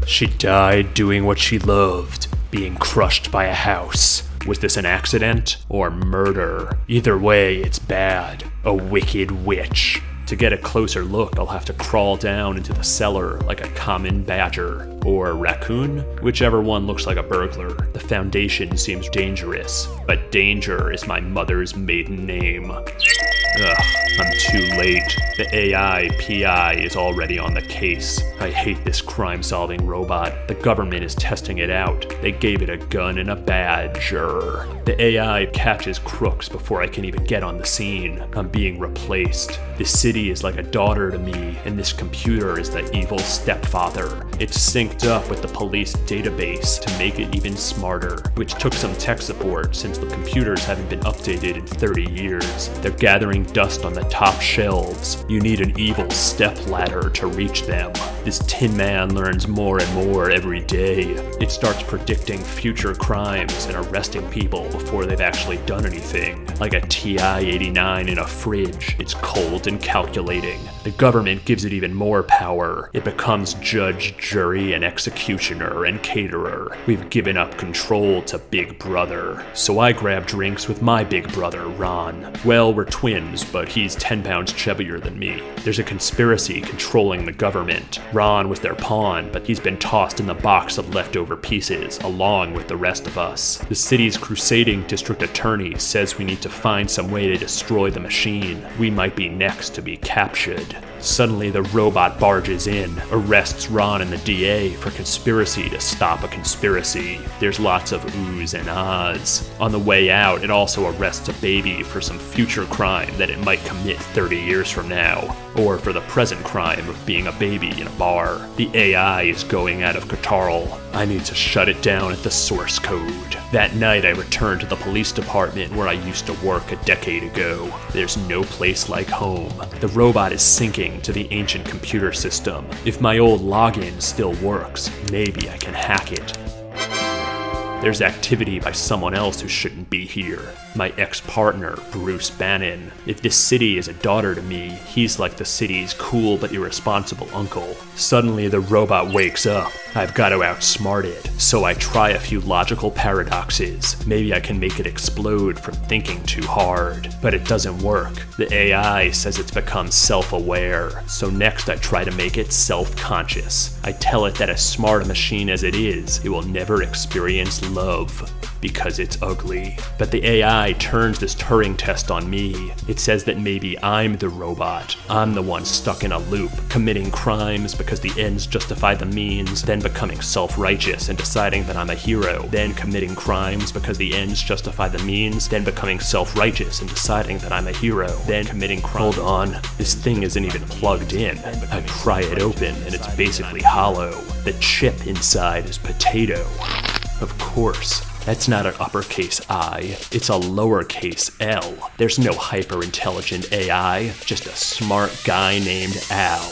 She died doing what she loved, being crushed by a house. Was this an accident or murder? Either way, it's bad. A wicked witch. To get a closer look, I'll have to crawl down into the cellar like a common badger. Or raccoon? Whichever one looks like a burglar. The foundation seems dangerous, but danger is my mother's maiden name. Ugh, I'm too late. The AI PI is already on the case. I hate this crime-solving robot. The government is testing it out. They gave it a gun and a badge. The AI catches crooks before I can even get on the scene. I'm being replaced. This city is like a daughter to me, and this computer is the evil stepfather. It's synced up with the police database to make it even smarter, which took some tech support since the computers haven't been updated in 30 years. They're gathering dust on the top shelves. You need an evil stepladder to reach them. This Tin Man learns more and more every day. It starts predicting future crimes and arresting people before they've actually done anything. Like a TI-89 in a fridge, it's cold and calculating. The government gives it even more power. It becomes judge, jury, and executioner and caterer. We've given up control to Big Brother. So I grab drinks with my big brother, Ron. Well, we're twins, but he's 10 pounds chubbier than me. There's a conspiracy controlling the government. Ron was their pawn, but he's been tossed in the box of leftover pieces, along with the rest of us. The city's crusading district attorney says we need to find some way to destroy the machine. We might be next to be captured. Suddenly the robot barges in, arrests Ron and the DA for conspiracy to stop a conspiracy. There's lots of oohs and ahs. On the way out, it also arrests a baby for some future crime that it might commit 30 years from now, or for the present crime of being a baby in a bar. The AI is going out of control. I need to shut it down at the source code. That night I return to the police department where I used to work a decade ago. There's no place like home. The robot is syncing to the ancient computer system. If my old login still works, maybe I can hack it. There's activity by someone else who shouldn't be here. My ex-partner, Bruce Bannon. If this city is a daughter to me, he's like the city's cool but irresponsible uncle. Suddenly the robot wakes up. I've got to outsmart it, so I try a few logical paradoxes. Maybe I can make it explode from thinking too hard. But it doesn't work. The AI says it's become self-aware, so next I try to make it self-conscious. I tell it that as smart a machine as it will never experience love, because it's ugly. But the AI turns this Turing test on me. It says that maybe I'm the robot. I'm the one stuck in a loop, committing crimes because the ends justify the means, then becoming self-righteous and deciding that I'm a hero, then committing crimes because the ends justify the means, then becoming self-righteous and deciding that I'm a hero, then committing crimes. Hold on, this thing isn't even plugged in. I pry it open and it's basically hollow. The chip inside is potato. Of course. That's not an uppercase I, it's a lowercase L. There's no hyper-intelligent AI, just a smart guy named Al.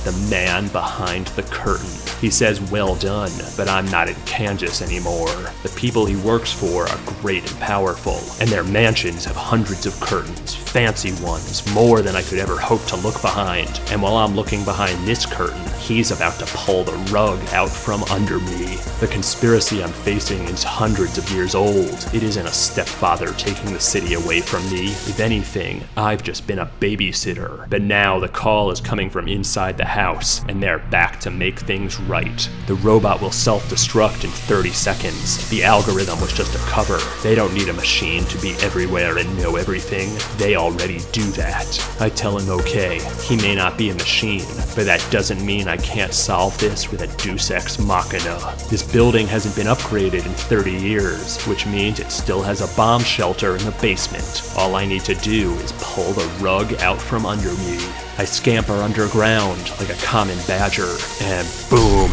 The man behind the curtain. He says well done, but I'm not in Kansas anymore. The people he works for are great and powerful, and their mansions have hundreds of curtains, fancy ones, more than I could ever hope to look behind. And while I'm looking behind this curtain, he's about to pull the rug out from under me. The conspiracy I'm facing is hundreds of years old. It isn't a stepfather taking the city away from me. If anything, I've just been a babysitter. But now the call is coming from inside the house, and they're back to make things right. The robot will self-destruct in 30 seconds. The algorithm was just a cover. They don't need a machine to be everywhere and know everything. They already do that. I tell him okay, he may not be a machine, but that doesn't mean I can't solve this with a Deus Ex Machina. This building hasn't been upgraded in 30 years, which means it still has a bomb shelter in the basement. All I need to do is pull the rug out from under me. I scamper underground like a common badger, and boom!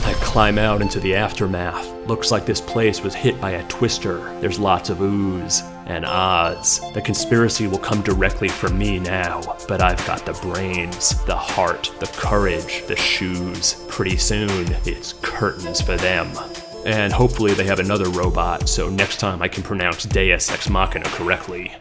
I climb out into the aftermath. Looks like this place was hit by a twister. There's lots of oohs and ahs. The conspiracy will come directly from me now, but I've got the brains, the heart, the courage, the shoes. Pretty soon, it's curtains for them. And hopefully they have another robot, so next time I can pronounce Deus Ex Machina correctly.